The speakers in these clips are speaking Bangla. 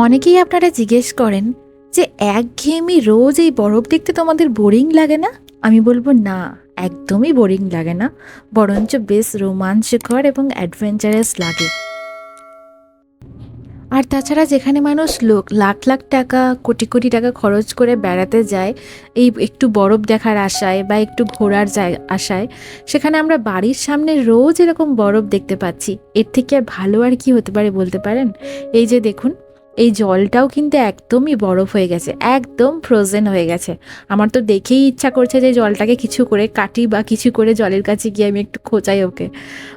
অনেকেই আপনারা জিজ্ঞেস করেন যে একঘেয়েমি রোজ এই বরফ দেখতে তোমাদের বোরিং লাগে না? আমি বলবো না, একদমই বোরিং লাগে না, বরঞ্চ বেশ রোমাঞ্চকর এবং অ্যাডভেঞ্চারাস লাগে। আর তাছাড়া যেখানে মানুষ লাখ লাখ টাকা কোটি কোটি টাকা খরচ করে বেড়াতে যায় এই একটু বরফ দেখার আশায় বা একটু ঘোরার আশায়, সেখানে আমরা বাড়ির সামনে রোজ এরকম বরফ দেখতে পাচ্ছি। এর থেকে আর ভালো আর কি হতে পারে বলতে পারেন? এই যে দেখুন, এই জলটাও কিন্তু একদমই বরফ হয়ে গেছে, একদম ফ্রোজেন হয়ে গেছে। আমার তো দেখেই ইচ্ছা করছে যে জলটাকে কিছু করে কাটি বা কিছু করে জলের কাছে গিয়ে আমি একটু খোঁচাই ওকে।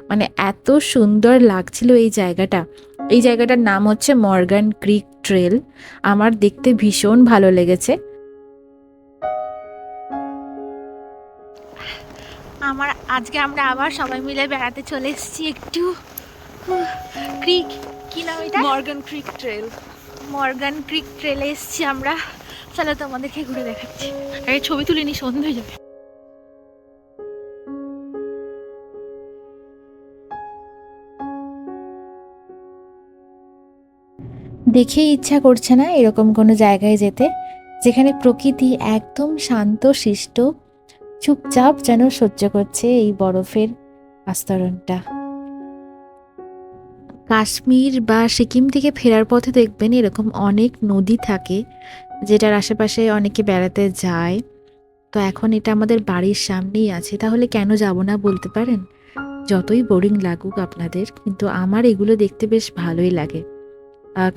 মানে এত সুন্দর লাগছিল এই জায়গাটা। এই জায়গাটার নাম হচ্ছে মর্গান ক্রিক ট্রেল। আমার দেখতে ভীষণ ভালো লেগেছে। আজকে আমরা আবার সবাই মিলে বেড়াতে চলে এসেছি একটু ক্রিক, কি নাম এটা? Morgan creek trail. Morgan creek ট্রেলে এসেছি আমরা। চলো তোমাদেরকে ঘুরে দেখাচ্ছি। আরে ছবি তুলে নি, সন্ধ্যে হয়ে যাবে। দেখেই ইচ্ছা করছে না এরকম কোনো জায়গায় যেতে, যেখানে প্রকৃতি একদম শান্ত শিষ্ট, চুপচাপ যেন সহ্য করছে এই বরফের আস্তরণটা। কাশ্মীর বা সিকিম থেকে ফেরার পথে দেখবেন এরকম অনেক নদী থাকে, যেটার আশেপাশে অনেকে বেড়াতে যায়। তো এখন এটা আমাদের বাড়ির সামনেই আছে, তাহলে কেন যাব না বলতে পারেন? যতই বোরিং লাগুক আপনাদের, কিন্তু আমার এগুলো দেখতে বেশ ভালোই লাগে।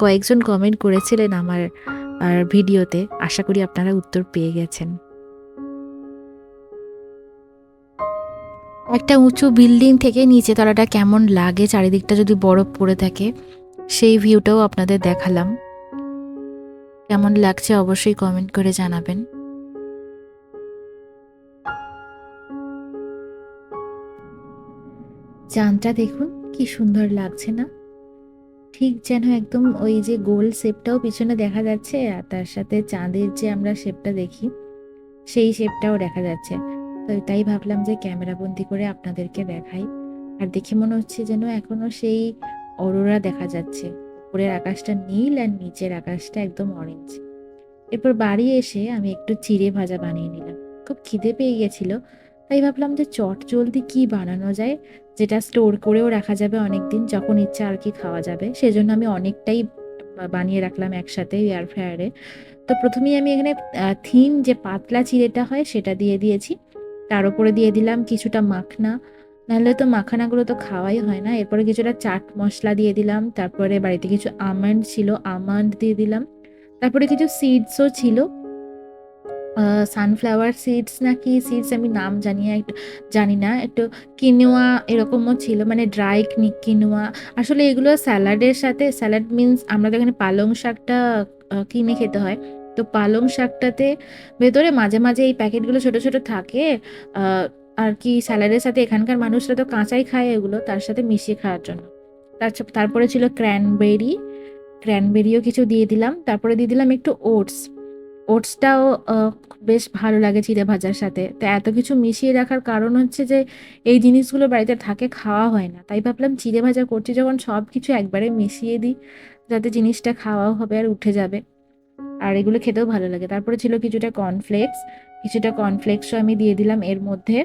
কয়েকজন কমেন্ট করেছিলেন আমার ভিডিওতে, আশা করি আপনারা উত্তর পেয়ে গেছেন। একটা উঁচু বিল্ডিং থেকে নিচে তলাটা কেমন লাগে, চারিদিকটা যদি বরফ পড়ে থাকে, সেই ভিউটাও আপনাদের দেখালাম। কেমন লাগছে অবশ্যই কমেন্ট করে জানাবেন। চাঁদটা দেখুন কি সুন্দর লাগছে না? ঠিক যেন একদম ওই যে গোল শেপটাও পিছনে দেখা যাচ্ছে, আর তার সাথে চাঁদের যে আমরা শেপটা দেখি সেই শেপটাও দেখা যাচ্ছে। তো তাই ভাবলাম যে ক্যামেরা বন্দি করে আপনাদেরকে দেখাই। আর দেখে মনে হচ্ছে যেন এখনো সেই অরোরা দেখা যাচ্ছে। উপরের আকাশটা নীল আর নিচের আকাশটা একদম অরেঞ্জ। এরপর বাড়ি এসে আমি একটু চিড়ে ভাজা বানিয়ে নিলাম। খুব খিদে পেয়ে গেছিল, তাই ভাবলাম যে চট জলদি কি বানানো যায় যেটা স্টোর করেও রাখা যাবে অনেক দিন, যখন ইচ্ছা আর কি খাওয়া যাবে। সেজন্য আমি অনেকটাই বানিয়ে রাখলাম একসাথে এয়ার ফ্রায়ারে। তো প্রথমেই আমি এখানে থিন যে পাতলা চিড়েটা হয় সেটা দিয়ে দিয়েছি। তার উপরে দিয়ে দিলাম কিছুটা মাখনা, নাহলে তো মাখানাগুলো তো খাওয়াই হয় না। এরপরে কিছুটা চাট মশলা দিয়ে দিলাম, তারপরে বাড়িতে কিছু আমন্ড ছিল, আমন্ড দিয়ে দিলাম। তারপরে কিছু সিডসও ছিল, সানফ্লাওয়ার সিডস না কি সিডস আমি নাম জানি না, একটু কিনোয়া এরকমও ছিল, মানে ড্রাই কিনোয়া। আসলে এগুলো স্যালাডের সাথে, স্যালাড মিন্স আমরা তো এখানে পালং শাকটা কিনে খেতে হয়, তো পালং শাকটাতে ভেতরে মাঝে মাঝে এই প্যাকেটগুলো ছোট ছোট থাকে, আর কি স্যালাডের সাথে এখানকার মানুষরা তো কাঁচাই খায় এগুলো, তার সাথে মিশিয়ে খাওয়ার জন্য। তারপরে ছিল ক্র্যানবেরিও কিছু দিয়ে দিলাম। তারপরে দিয়ে দিলাম একটু ওটসটাও বেশ ভালো লাগে চিড়ে ভাজার সাথে। তো এত কিছু মিশিয়ে রাখার কারণ হচ্ছে যে এই জিনিসগুলো বাড়িতে থাকে, খাওয়া হয় না, তাই ভাবলাম চিড়ে ভাজা করছি যখন সব কিছু একবারে মিশিয়ে দিই, যাতে জিনিসটা খাওয়াও হবে আর উঠে যাবে, আর এগুলো খেতেও ভালো লাগে। তারপরে ছিল কিছুটা কর্নফ্লেক্সও আমি দিয়ে দিলাম এর মধ্যে।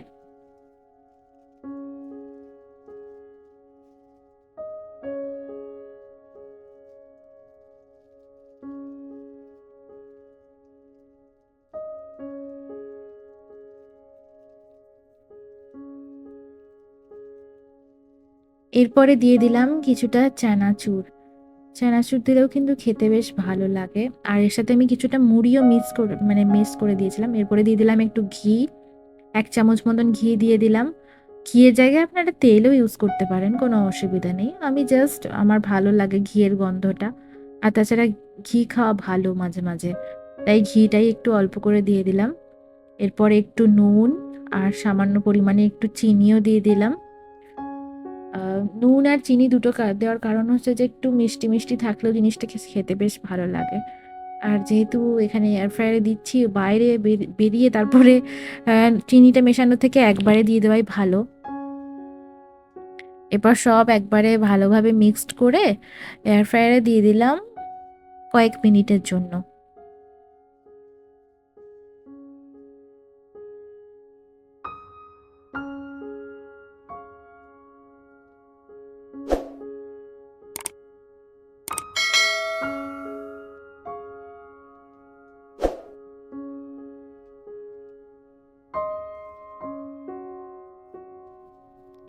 এরপরে দিয়ে দিলাম কিছুটা চানাচুর দিলেও কিন্তু খেতে বেশ ভালো লাগে। আর এর সাথে আমি কিছুটা মুড়িও মিক্স করে দিয়েছিলাম। এরপরে দিয়ে দিলাম একটু ঘি, 1 চামচ মতন ঘি দিয়ে দিলাম। ঘিয়ের জায়গায় আপনারা তেলও ইউজ করতে পারেন, কোনো অসুবিধা নেই। আমি জাস্ট আমার ভালো লাগে ঘিয়ের গন্ধটা, আর তাছাড়া ঘি খাওয়া ভালো মাঝে মাঝে, তাই ঘিটাই একটু অল্প করে দিয়ে দিলাম। এরপর একটু নুন আর সামান্য পরিমাণে একটু চিনিও দিয়ে দিলাম। নুন আর চিনি দুটো দেওয়ার কারণ হচ্ছে যে একটু মিষ্টি মিষ্টি থাকলেও জিনিসটা খেতে বেশ ভালো লাগে। আর যেহেতু এখানে এয়ার ফ্রায়ারে দিচ্ছি, বাইরে বেরিয়ে তারপরে চিনিটা মেশানো থেকে একবারে দিয়ে দেওয়াই ভালো। এরপর সব একবারে ভালোভাবে মিক্সড করে এয়ার ফ্রায়ারে দিয়ে দিলাম কয়েক মিনিটের জন্য।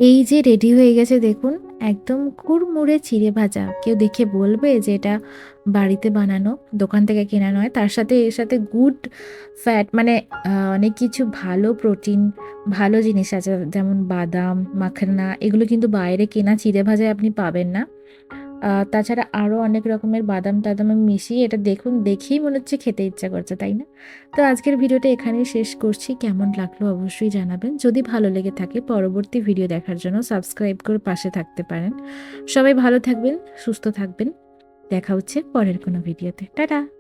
এই যে রেডি হয়ে গেছে দেখুন, একদম কুড়মুড়ে চিড়ে ভাজা। কেউ দেখে বলবে যে এটা বাড়িতে বানানো, দোকান থেকে কেনা নয়। তার সাথে এর সাথে গুড ফ্যাট, মানে অনেক কিছু ভালো প্রোটিন, ভালো জিনিস আছে, যেমন বাদাম, মাখনা, এগুলো কিন্তু বাইরে কেনা চিড়ে ভাজায় আপনি পাবেন না। তাছাড়া আরও অনেক রকমের বাদাম টাদাম মিশিয়ে এটা দেখুন, দেখেই মনে হচ্ছে খেতে ইচ্ছা করছে, তাই না? তো আজকের ভিডিওটা এখানেই শেষ করছি। কেমন লাগলো অবশ্যই জানাবেন। যদি ভালো লেগে থাকে পরবর্তী ভিডিও দেখার জন্য সাবস্ক্রাইব করে পাশে থাকতে পারেন। সবাই ভালো থাকবেন, সুস্থ থাকবেন। দেখা হচ্ছে পরের কোনো ভিডিওতে। টাটা।